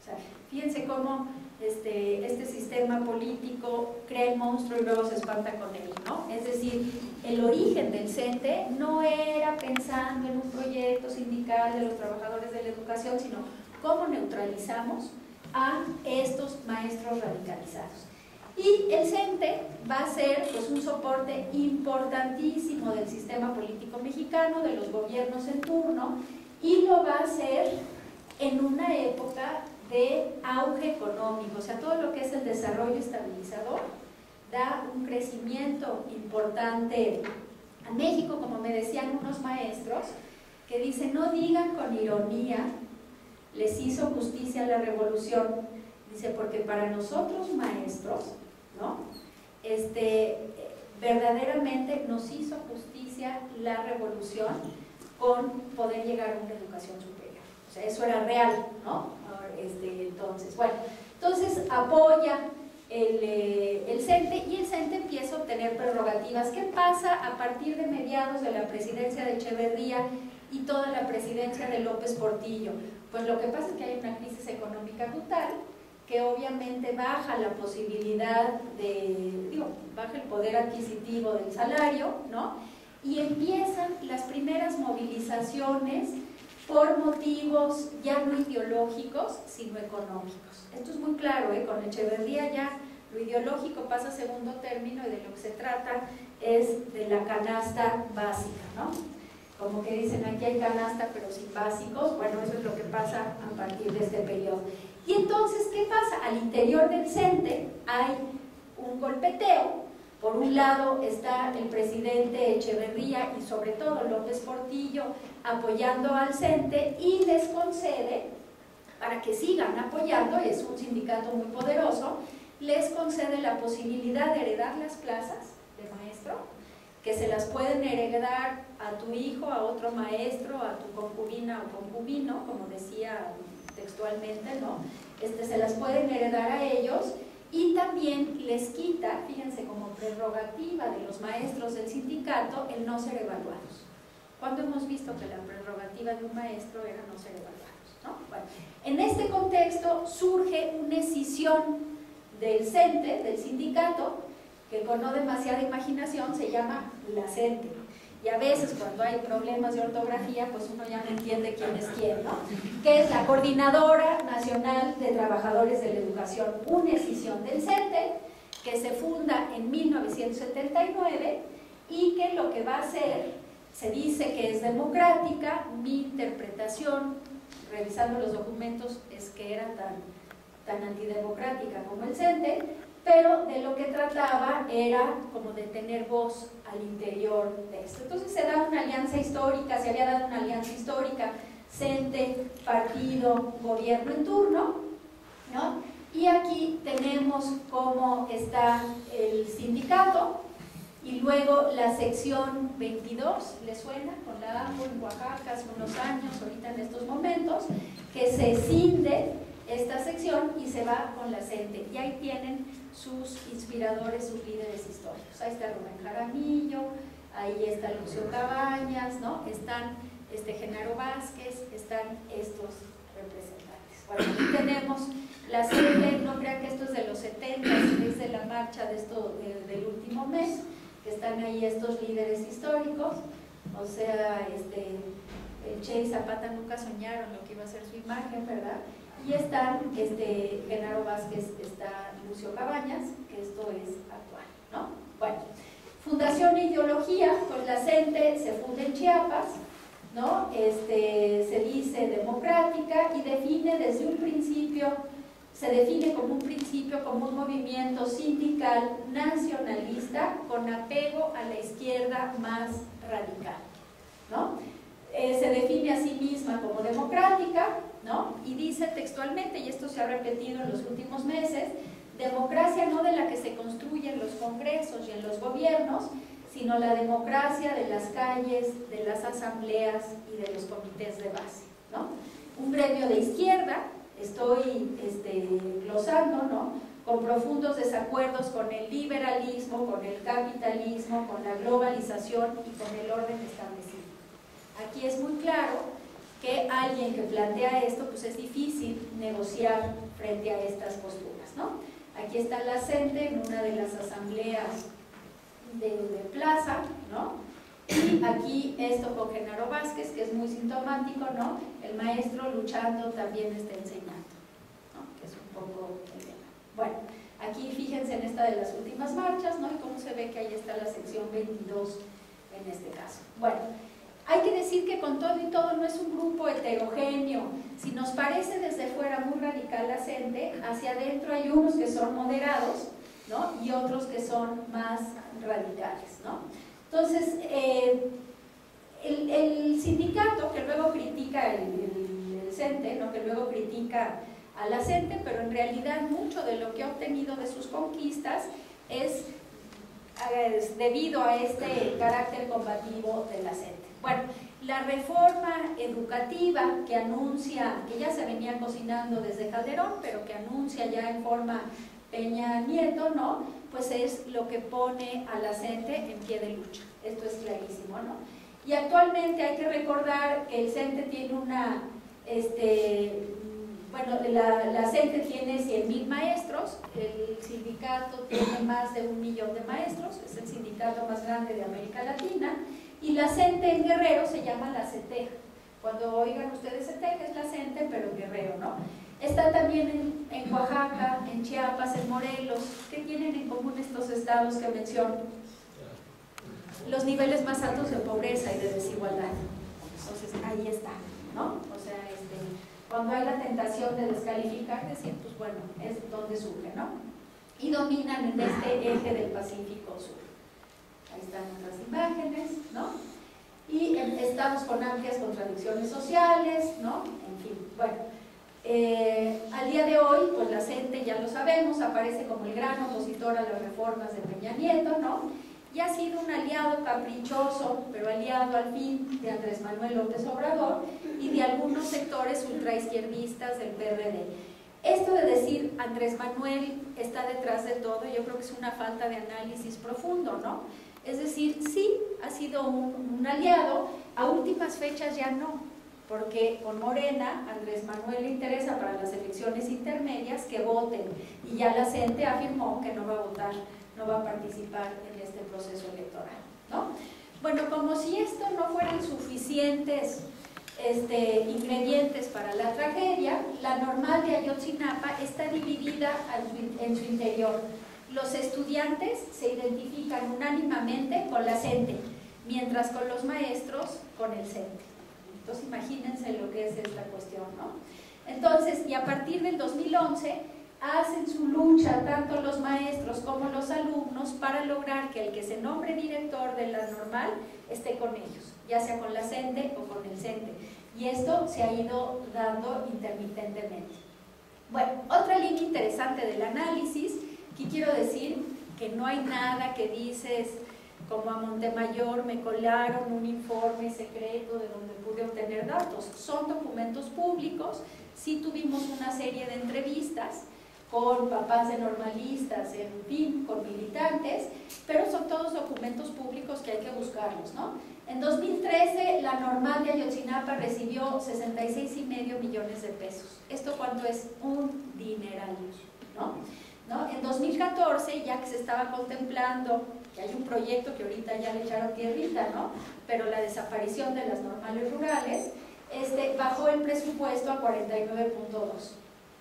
Speaker 2: O sea, fíjense cómo este sistema político crea el monstruo y luego se espanta con él, ¿no? Es decir, el origen del CENTE no era pensando en un proyecto sindical de los trabajadores de la educación, sino cómo neutralizamos a estos maestros radicalizados. Y el CENTE va a ser pues un soporte importantísimo del sistema político mexicano, de los gobiernos en turno, y lo va a hacer en una época de auge económico. O sea, todo lo que es el desarrollo estabilizador da un crecimiento importante a México, como me decían unos maestros, que dicen, no digan con ironía, les hizo justicia la revolución. Dice, porque para nosotros maestros, ¿no? Verdaderamente nos hizo justicia la revolución con poder llegar a una educación superior. O sea, eso era real, ¿no? Entonces, bueno, entonces apoya el CENTE, y el CENTE empieza a obtener prerrogativas. ¿Qué pasa a partir de mediados de la presidencia de Echeverría y toda la presidencia de López Portillo? Pues lo que pasa es que hay una crisis económica brutal, que obviamente baja la posibilidad baja el poder adquisitivo del salario, ¿no? Y empiezan las primeras movilizaciones por motivos ya no ideológicos, sino económicos. Esto es muy claro, con Echeverría ya lo ideológico pasa a segundo término, y de lo que se trata es de la canasta básica, ¿no? Como que dicen, aquí hay canasta pero sin básicos. Bueno, eso es lo que pasa a partir de este periodo. Y entonces, ¿qué pasa? Al interior del CENTE hay un golpeteo. Por un lado está el presidente Echeverría y sobre todo López Portillo apoyando al CENTE, y les concede, para que sigan apoyando, es un sindicato muy poderoso, les concede la posibilidad de heredar las plazas de maestro, que se las pueden heredar a tu hijo, a otro maestro, a tu concubina o concubino, como decía textualmente, ¿no? Se las pueden heredar a ellos, y también les quita, fíjense, como prerrogativa de los maestros del sindicato, el no ser evaluados. ¿Cuándo hemos visto que la prerrogativa de un maestro era no ser evaluados, ¿no? Bueno, en este contexto surge una escisión del CENTE, del sindicato, que con no demasiada imaginación se llama la CENTE. Y a veces cuando hay problemas de ortografía, pues uno ya no entiende quién es quién, ¿no? Que es la Coordinadora Nacional de Trabajadores de la Educación, una escisión del CENTE, que se funda en 1979, y que lo que va a hacer, se dice que es democrática. Mi interpretación, revisando los documentos, es que era tan tan antidemocrática como el CENTE, pero de lo que trataba era como de tener voz al interior de esto. Entonces se da una alianza histórica, se había dado una alianza histórica, CENTE, partido, gobierno en turno, ¿no? Y aquí tenemos cómo está el sindicato, y luego la sección 22, ¿le suena? Con la AMBO en Oaxaca hace unos años, ahorita en estos momentos, que se cinde esta sección y se va con la CENTE. Y ahí tienen sus inspiradores, sus líderes históricos. Ahí está Rubén Jaramillo, ahí está Lucio Cabañas, ¿no? Están Genaro Vázquez, están estos representantes. Bueno, aquí tenemos la CENTE, no crean que esto es de los 70, es de la marcha de esto del último mes, que están ahí estos líderes históricos, o sea, el Che y Zapata nunca soñaron lo que iba a ser su imagen, ¿verdad? Y están Genaro Vázquez, está Lucio Cabañas, que esto es actual, ¿no? Bueno, fundación e ideología, pues la CENTE se funda en Chiapas, ¿no? Se dice democrática y define desde un principio, se define como un principio, como un movimiento sindical nacionalista con apego a la izquierda más radical, ¿no? Se define a sí misma como democrática, ¿no? Y dice textualmente, y esto se ha repetido en los últimos meses, democracia no de la que se construye en los congresos y en los gobiernos, sino la democracia de las calles, de las asambleas y de los comités de base, ¿no? Un gremio de izquierda, estoy glosando, ¿no? Con profundos desacuerdos con el liberalismo, con el capitalismo, con la globalización y con el orden establecido. Aquí es muy claro que alguien que plantea esto, pues es difícil negociar frente a estas posturas, ¿no? Aquí está la CENTE en una de las asambleas de plaza, ¿no? Y aquí esto con Genaro Vázquez, que es muy sintomático, ¿no? El maestro luchando también está enseñando, ¿no? Que es un poco el tema. Bueno, aquí fíjense en esta de las últimas marchas, ¿no? Y cómo se ve que ahí está la sección 22 en este caso. Bueno, hay que decir que con todo y todo no es un grupo heterogéneo. Si nos parece desde fuera muy radical la CENTE, hacia adentro hay unos que son moderados, ¿no? Y otros que son más radicales, ¿no? Entonces, el sindicato que luego critica el CENTE, ¿no? Que luego critica a la CENTE, pero en realidad mucho de lo que ha obtenido de sus conquistas es debido a este carácter combativo de la CENTE. Bueno, la reforma educativa que anuncia, que ya se venía cocinando desde Calderón, pero que anuncia ya en forma Peña Nieto, ¿no? Pues es lo que pone a la CENTE en pie de lucha. Esto es clarísimo, ¿no? Y actualmente hay que recordar que el CENTE tiene una, la CENTE tiene 100,000 maestros, el sindicato tiene más de 1 millón de maestros, es el sindicato más grande de América Latina, y la CENTE en Guerrero se llama la CETEG. Cuando oigan ustedes CETEG es la CENTE, pero en Guerrero, ¿no? Está también en Oaxaca, en Chiapas, en Morelos. ¿Qué tienen en común estos estados que menciono? Los niveles más altos de pobreza y de desigualdad. Entonces, ahí está, ¿no? O sea, cuando hay la tentación de descalificar, decir, pues bueno, es donde surge, ¿no? Y dominan en este eje del Pacífico Sur. Ahí están otras imágenes, ¿no? Y estamos con amplias contradicciones sociales, ¿no? En fin, bueno. Al día de hoy, pues la CENTE, ya lo sabemos, aparece como el gran opositor a las reformas de Peña Nieto, ¿no? Y ha sido un aliado caprichoso, pero aliado al fin de Andrés Manuel López Obrador y de algunos sectores ultraizquierdistas del PRD. Esto de decir Andrés Manuel está detrás de todo, yo creo que es una falta de análisis profundo, ¿no? Es decir, sí, ha sido un aliado, a últimas fechas ya no, porque con Morena, Andrés Manuel le interesa para las elecciones intermedias que voten, y ya la CENTE afirmó que no va a votar, no va a participar en este proceso electoral, ¿no? Bueno, como si esto no fueran suficientes ingredientes para la tragedia, la normal de Ayotzinapa está dividida en su interior. Los estudiantes se identifican unánimemente con la CENTE, mientras con los maestros con el CENTE. Entonces imagínense lo que es esta cuestión, ¿no? Entonces, y a partir del 2011 hacen su lucha tanto los maestros como los alumnos para lograr que el que se nombre director de la normal esté con ellos, ya sea con la CENTE o con el CENTE, y esto se ha ido dando intermitentemente. Bueno, otra línea interesante del análisis, que quiero decir que no hay nada que dices como a Montemayor me colaron un informe secreto de donde pude obtener datos, son documentos públicos. Sí tuvimos una serie de entrevistas con papás de normalistas, en fin, con militantes, pero son todos documentos públicos que hay que buscarlos, ¿no? En 2013 la normal de Ayotzinapa recibió 66,5 millones de pesos. ¿Esto cuánto es? Un dineral, ¿no? En 2014, ya que se estaba contemplando, que hay un proyecto que ahorita ya le echaron tierrita, ¿no? Pero la desaparición de las normales rurales, bajó el presupuesto a 49.2,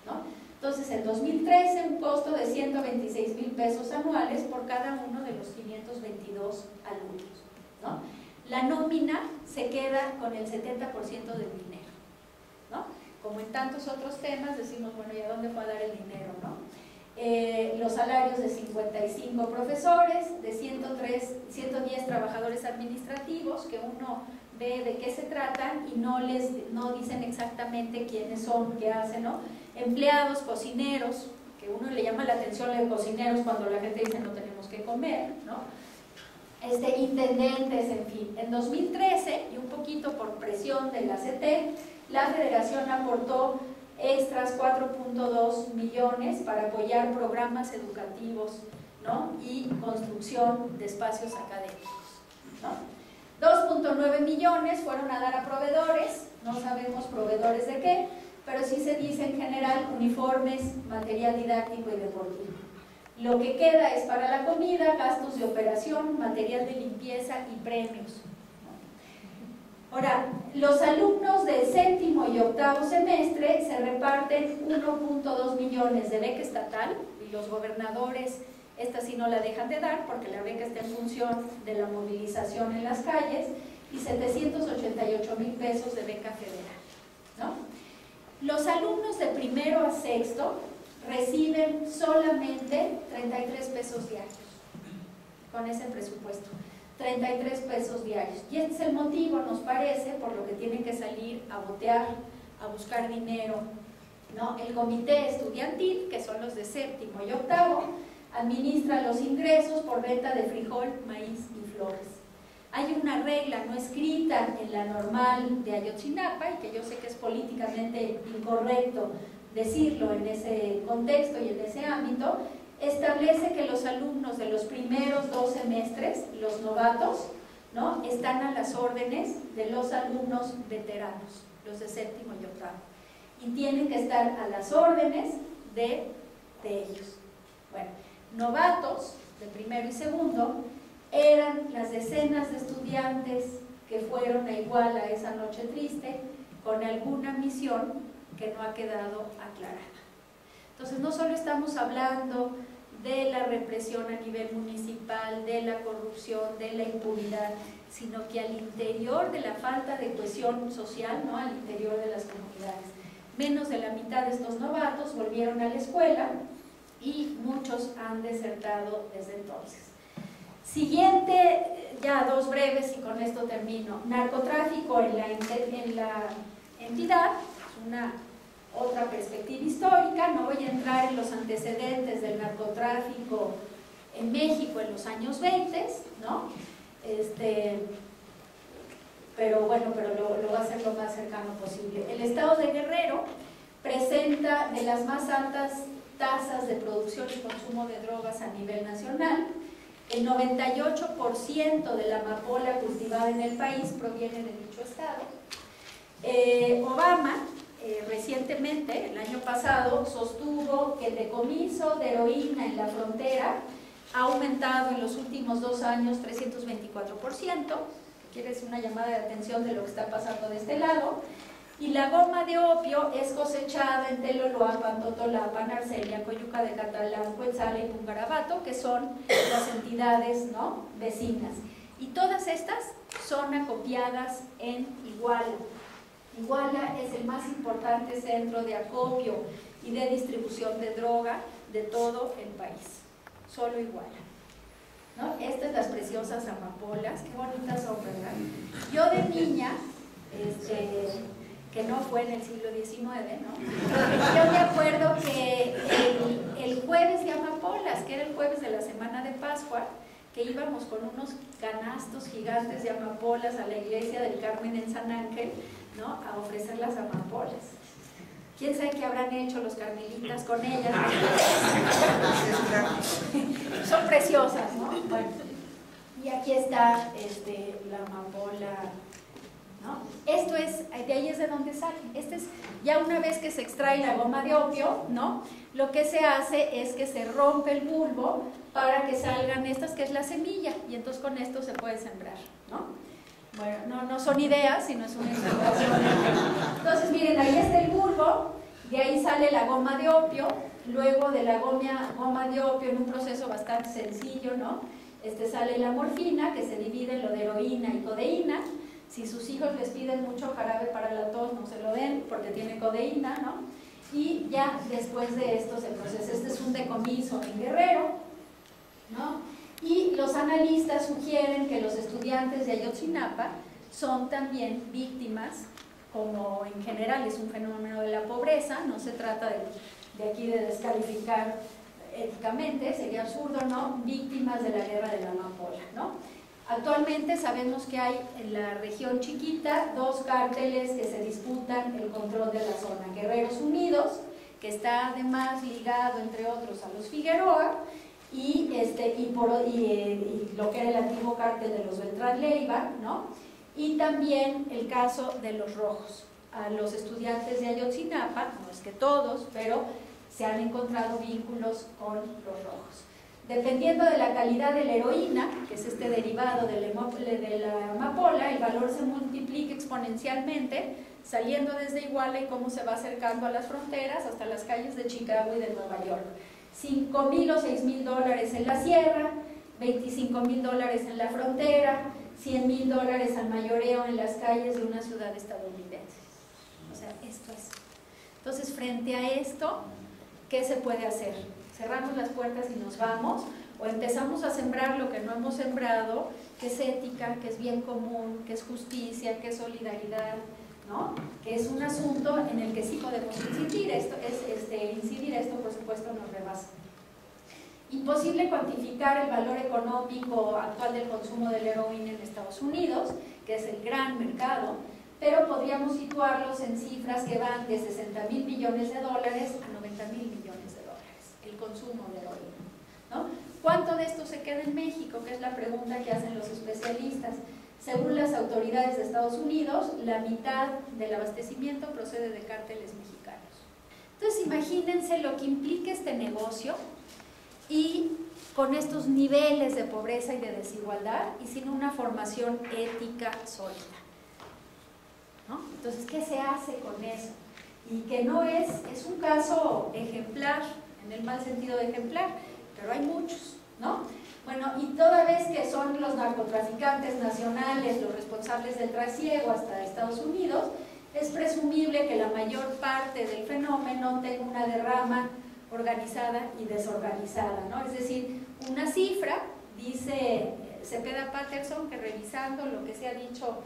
Speaker 2: ¿no? Entonces, en 2013, un costo de 126,000 pesos anuales por cada uno de los 522 alumnos, ¿no? La nómina se queda con el 70% del dinero, ¿no? Como en tantos otros temas, decimos, bueno, ¿y a dónde fue a dar el dinero, no? Los salarios de 55 profesores, de 110 trabajadores administrativos, que uno ve de qué se tratan y no dicen exactamente quiénes son, qué hacen, ¿no? Empleados, cocineros, que uno le llama la atención a los cocineros cuando la gente dice no tenemos que comer, ¿no? Intendentes, en fin. En 2013, y un poquito por presión de la CT, la Federación aportó extras 4.2 millones para apoyar programas educativos, ¿no? Y construcción de espacios académicos, ¿no? 2.9 millones fueron a dar a proveedores, no sabemos proveedores de qué, pero sí se dice en general uniformes, material didáctico y deportivo. Lo que queda es para la comida, gastos de operación, material de limpieza y premios. Ahora, los alumnos del séptimo y octavo semestre se reparten 1.2 millones de beca estatal y los gobernadores, esta sí no la dejan de dar porque la beca está en función de la movilización en las calles, y 788,000 pesos de beca federal, ¿no? Los alumnos de primero a sexto reciben solamente 33 pesos diarios con ese presupuesto. 33 pesos diarios. Y este es el motivo, nos parece, por lo que tienen que salir a botear, a buscar dinero, ¿no? El comité estudiantil, que son los de séptimo y octavo, administra los ingresos por venta de frijol, maíz y flores. Hay una regla no escrita en la normal de Ayotzinapa, y que yo sé que es políticamente incorrecto decirlo en ese contexto y en ese ámbito, establece que los alumnos de los primeros 2 semestres, los novatos, ¿no? Están a las órdenes de los alumnos veteranos, los de séptimo y octavo, y tienen que estar a las órdenes de ellos. Bueno, novatos de primero y segundo eran las decenas de estudiantes que fueron a Iguala esa noche triste con alguna misión que no ha quedado aclarada. Entonces, no solo estamos hablando de la represión a nivel municipal, de la corrupción, de la impunidad, sino que al interior de la falta de cohesión social, ¿no? Al interior de las comunidades, menos de la mitad de estos novatos volvieron a la escuela y muchos han desertado desde entonces. Siguiente, ya 2 breves y con esto termino. Narcotráfico en la entidad, una otra perspectiva histórica. No voy a entrar en los antecedentes del narcotráfico en México en los años 20, ¿no? Pero bueno, lo va a hacer lo más cercano posible. El estado de Guerrero presenta de las más altas tasas de producción y consumo de drogas a nivel nacional. El 98% de la amapola cultivada en el país proviene de dicho estado. Obama recientemente, el año pasado, sostuvo que el decomiso de heroína en la frontera ha aumentado en los últimos 2 años 324%, que quiere decir una llamada de atención de lo que está pasando de este lado. Y la goma de opio es cosechada en Teloloapan, Totolapan, Arcelia, Coyuca de Catalán, Cuetzala y Pungarabato, que son las entidades, ¿no?, vecinas. Y todas estas son acopiadas en Iguala. Iguala es el más importante centro de acopio y de distribución de droga de todo el país, solo Iguala, ¿no? Estas las preciosas amapolas, qué bonitas son, ¿verdad? Yo de niña, que no fue en el siglo XIX, ¿no? Yo me acuerdo que el jueves de amapolas, que era el jueves de la semana de Pascua, que íbamos con unos canastos gigantes de amapolas a la iglesia del Carmen en San Ángel, ¿no? A ofrecer las amapolas. ¿Quién sabe qué habrán hecho los carmelitas con ellas? Son preciosas, ¿no? Bueno, y aquí está la amapola, ¿no? Esto es, de ahí es de donde sale. Este es, ya una vez que se extrae la goma de opio, ¿no? Lo que se hace es que se rompe el bulbo para que salgan estas, que es la semilla, y entonces con esto se puede sembrar, ¿no? Bueno, no son ideas, sino es una información. Entonces, miren, ahí está el bulbo, de ahí sale la goma de opio, luego de la goma de opio, en un proceso bastante sencillo, ¿no? Sale la morfina, que se divide en lo de heroína y codeína. Si sus hijos les piden mucho jarabe para la tos, no se lo den, porque tiene codeína, ¿no? Y ya después de esto se procesa. Este es un decomiso en Guerrero, ¿no? Y los analistas sugieren que los estudiantes de Ayotzinapa son también víctimas, como en general es un fenómeno de la pobreza, no se trata de aquí de descalificar éticamente, sería absurdo, ¿no? Víctimas de la guerra de la amapola, ¿no? Actualmente sabemos que hay en la región chiquita 2 cárteles que se disputan el control de la zona. Guerreros Unidos, que está además ligado, entre otros, a los Figueroa, y lo que era el antiguo cártel de los Beltrán Leiva, ¿no? Y también el caso de los Rojos. A los estudiantes de Ayotzinapa, no es que todos, pero se han encontrado vínculos con los Rojos. Dependiendo de la calidad de la heroína, que es este derivado de la amapola, el valor se multiplica exponencialmente, saliendo desde Iguala y cómo se va acercando a las fronteras hasta las calles de Chicago y de Nueva York. $5,000 o $6,000 en la sierra, $25,000 en la frontera, $100,000 al mayoreo en las calles de una ciudad estadounidense. O sea, esto es. Entonces, frente a esto, ¿qué se puede hacer? ¿Cerramos las puertas y nos vamos? ¿O empezamos a sembrar lo que no hemos sembrado, que es ética, que es bien común, que es justicia, que es solidaridad, ¿no? Que es un asunto en el que sí podemos incidir? Esto por supuesto nos rebasa. Imposible cuantificar el valor económico actual del consumo de la heroína en Estados Unidos, que es el gran mercado, pero podríamos situarlos en cifras que van de $60,000 billones a $90,000 millones, el consumo de heroína, ¿no? ¿Cuánto de esto se queda en México? Que es la pregunta que hacen los especialistas. Según las autoridades de Estados Unidos, la mitad del abastecimiento procede de cárteles mexicanos. Entonces, imagínense lo que implica este negocio y con estos niveles de pobreza y de desigualdad y sin una formación ética sólida, ¿no? Entonces, ¿qué se hace con eso? Y que no es un caso ejemplar, en el mal sentido de ejemplar, pero hay muchos, ¿no? Bueno, y toda vez que son los narcotraficantes nacionales los responsables del trasiego hasta Estados Unidos, es presumible que la mayor parte del fenómeno tenga una derrama organizada y desorganizada, ¿no? Es decir, una cifra, dice Cepeda Patterson, que revisando lo que se ha dicho,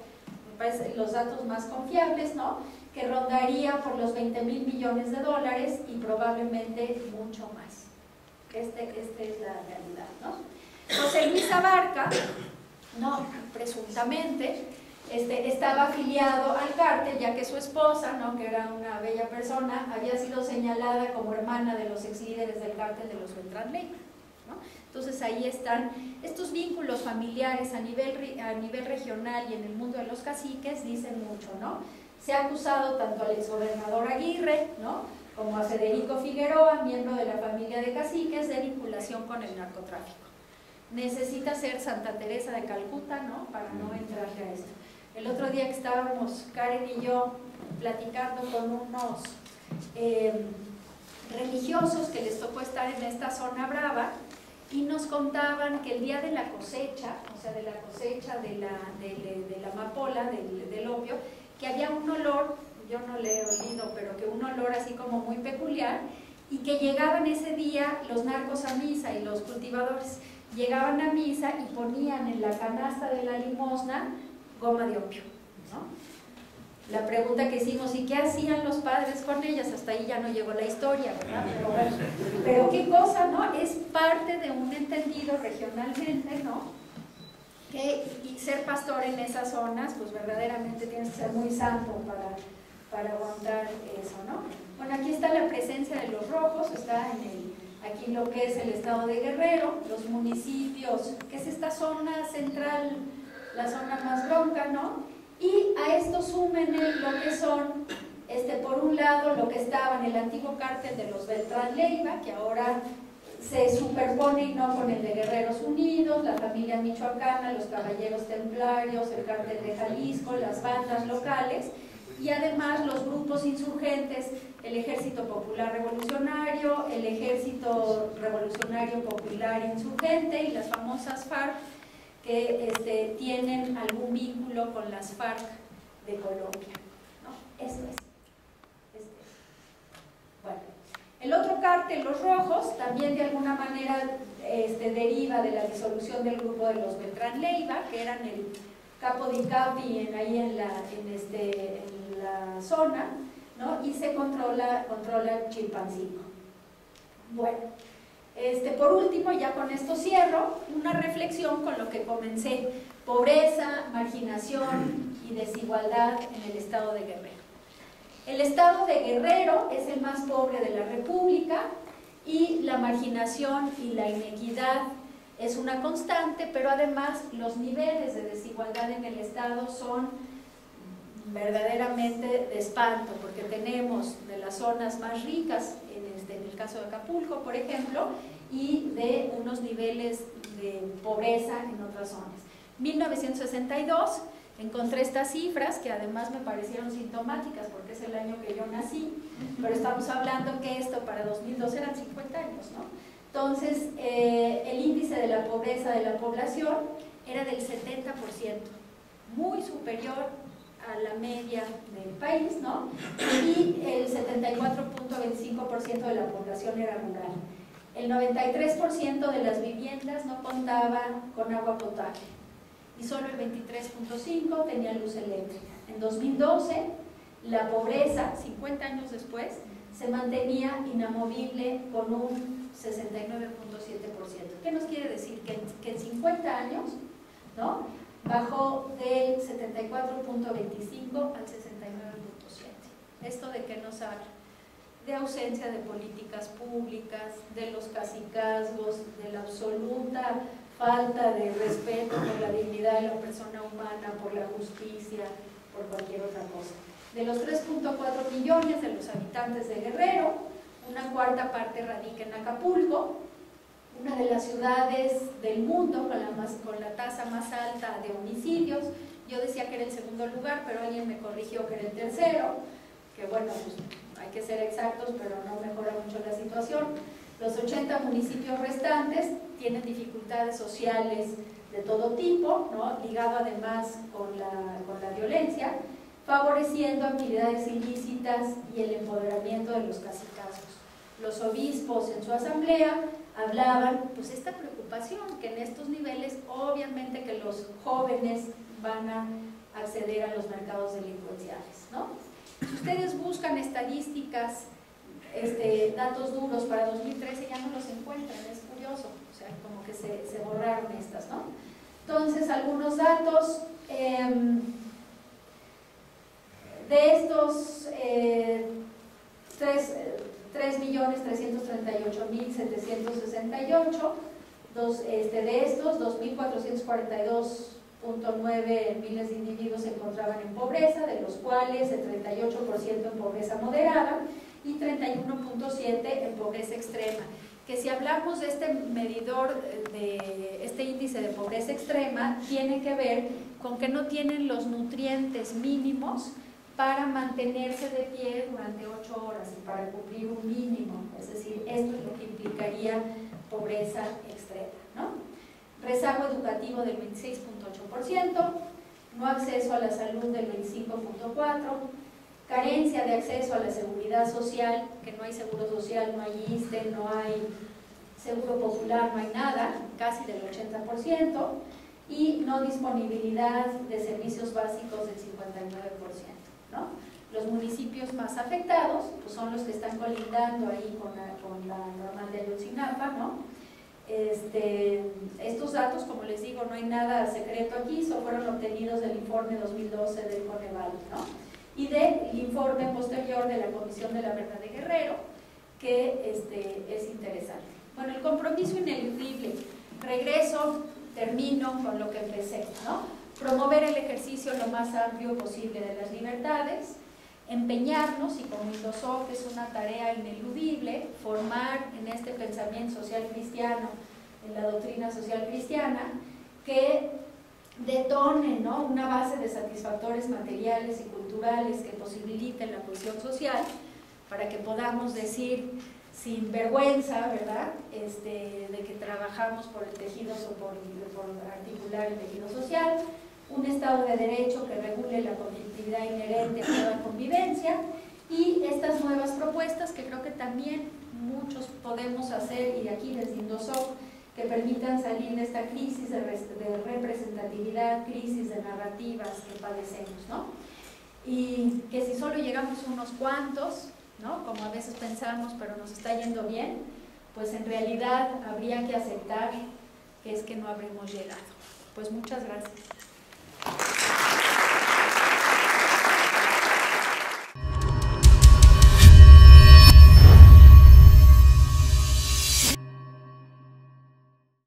Speaker 2: me parece los datos más confiables, ¿no? Que rondaría por los $20,000 millones y probablemente mucho más. Esta es la realidad, ¿no? José Luis Abarca, no, presuntamente, estaba afiliado al cártel, ya que su esposa, ¿no? Que era una bella persona, había sido señalada como hermana de los ex líderes del cártel de los Beltrán Leiva, ¿no? Entonces ahí están estos vínculos familiares a nivel regional y en el mundo de los caciques, dicen mucho, ¿no? Se ha acusado tanto al exgobernador Aguirre, ¿no? Como a Federico Figueroa, miembro de la familia de caciques, de vinculación con el narcotráfico. Necesita ser Santa Teresa de Calcuta, ¿no? Para no entrarle a esto. El otro día que estábamos, Karen y yo, platicando con unos religiosos que les tocó estar en esta zona brava, y nos contaban que el día de la cosecha, o sea, de la cosecha de la amapola, del opio, que había un olor, yo no le he olido, pero que un olor así como muy peculiar, y que llegaban ese día los narcos a misa y los cultivadores llegaban a misa y ponían en la canasta de la limosna goma de opio, ¿no? La pregunta que hicimos, ¿y qué hacían los padres con ellas? Hasta ahí ya no llegó la historia, ¿verdad? Pero qué cosa, ¿no? Es parte de un entendido regionalmente, ¿no? Y ser pastor en esas zonas, pues verdaderamente tienes que ser muy santo para aguantar eso, ¿no? Bueno, aquí está la presencia de los rojos, está aquí lo que es el estado de Guerrero, los municipios, que es esta zona central, la zona más bronca, ¿no? Y a esto súmenle lo que son, por un lado, lo que estaba en el antiguo cártel de los Beltrán Leiva, que ahora se superpone y no con el de Guerreros Unidos, la familia michoacana, los caballeros templarios, el cártel de Jalisco, las bandas locales, y además los grupos insurgentes, el Ejército Popular Revolucionario, el Ejército Revolucionario Popular Insurgente y las famosas FARC, que tienen algún vínculo con las FARC de Colombia, ¿no? Esto es. Bueno, el otro cártel, los rojos, también de alguna manera deriva de la disolución del grupo de los Beltrán Leiva, que eran el Capo di Capi ahí en la zona, ¿no? Y se controla Chilpancingo. Bueno, por último, ya con esto cierro, una reflexión con lo que comencé: pobreza, marginación y desigualdad en el estado de Guerrero. El estado de Guerrero es el más pobre de la República y la marginación y la inequidad es una constante, pero además los niveles de desigualdad en el estado son verdaderamente de espanto, porque tenemos de las zonas más ricas, en el caso de Acapulco, por ejemplo, y de unos niveles de pobreza en otras zonas. 1962, encontré estas cifras que además me parecieron sintomáticas porque es el año que yo nací, pero estamos hablando que esto para 2012 eran 50 años, ¿no? Entonces, el índice de la pobreza de la población era del 70%, muy superior a la media del país, ¿no? Y el 74.25% de la población era rural. El 93% de las viviendas no contaban con agua potable y solo el 23.5% tenía luz eléctrica. En 2012, la pobreza, 50 años después, se mantenía inamovible con un 69.7%. ¿Qué nos quiere decir? Que en 50 años, ¿no?, bajó del 74.25 al 69.7. ¿Esto de qué nos habla? De ausencia de políticas públicas, de los cacicazgos, de la absoluta falta de respeto por la dignidad de la persona humana, por la justicia, por cualquier otra cosa. De los 3.4 millones de los habitantes de Guerrero, una cuarta parte radica en Acapulco, una de las ciudades del mundo con la tasa más alta de homicidios. Yo decía que era el segundo lugar, pero alguien me corrigió que era el tercero, que bueno, pues hay que ser exactos, pero no mejora mucho la situación. Los 80 municipios restantes tienen dificultades sociales de todo tipo, ¿no?, ligado además con la violencia, favoreciendo actividades ilícitas y el empoderamiento de los cacicazgos. Los obispos en su asamblea hablaban, pues, esta preocupación, que en estos niveles obviamente que los jóvenes van a acceder a los mercados delincuenciales, ¿no? Si ustedes buscan estadísticas, datos duros para 2013 ya no los encuentran, es curioso, o sea, como que se borraron estas, ¿no? Entonces, algunos datos de estos 3.338.768, de estos 2.442.9 miles de individuos se encontraban en pobreza, de los cuales el 38% en pobreza moderada y 31.7% en pobreza extrema. Que si hablamos de este medidor, de este índice de pobreza extrema, tiene que ver con que no tienen los nutrientes mínimos para mantenerse de pie durante 8 horas y para cumplir un mínimo, es decir, esto es lo que implicaría pobreza extrema, ¿no? Rezago educativo del 26.8%, no acceso a la salud del 25.4%, carencia de acceso a la seguridad social, que no hay seguro social, no hay ISSSTE, no hay seguro popular, no hay nada, casi del 80%, y no disponibilidad de servicios básicos del 59%, ¿no? Los municipios más afectados pues son los que están colindando ahí con la normal de Ayotzinapa, ¿no? Estos datos, como les digo, no hay nada secreto aquí, fueron obtenidos del informe 2012 del Coneval, ¿no? Y del informe posterior de la Comisión de la Verdad de Guerrero, que es interesante. Bueno, el compromiso ineludible, termino con lo que empecé, ¿no? Promover el ejercicio lo más amplio posible de las libertades, empeñarnos, y como Indosoc es una tarea ineludible, formar en este pensamiento social cristiano, en la doctrina social cristiana, que detone, ¿no?, una base de satisfactores materiales y culturales que posibiliten la cohesión social, para que podamos decir sin vergüenza, ¿verdad?, de que trabajamos por el tejido, por articular el tejido social, un Estado de Derecho que regule la conflictividad inherente a toda convivencia, y estas nuevas propuestas que creo que también muchos podemos hacer, y aquí desde Indosoc, que permitan salir de esta crisis de representatividad, crisis de narrativas que padecemos, ¿no? Y que si solo llegamos unos cuantos, ¿no?, como a veces pensamos, pero nos está yendo bien, pues en realidad habría que aceptar que es que no habremos llegado. Pues muchas gracias.